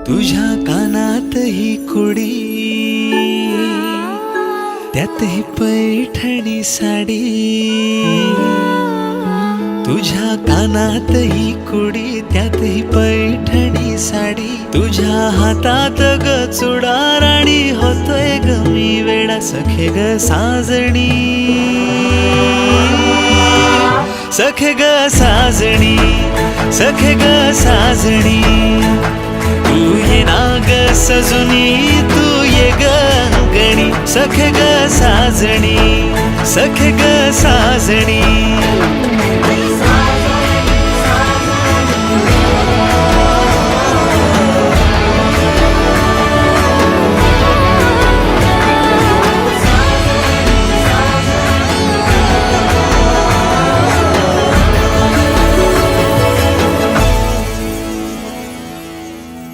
तुझ्या कानात ही कुडी, त्यात ही पैठणी साडी. तुझ्या कानात ही कुडी, त्यात ही पैठणी साडी. तुझ्या हातात ग चुडा राणी, होतोय ग मी वेडा सखे ग साजणी. सखे ग साजणी, सखे ग साजणी. तू ये ना ग सजुनी, तू ये ग अंगणी. सखे ग साजणी, सखे ग साजणी.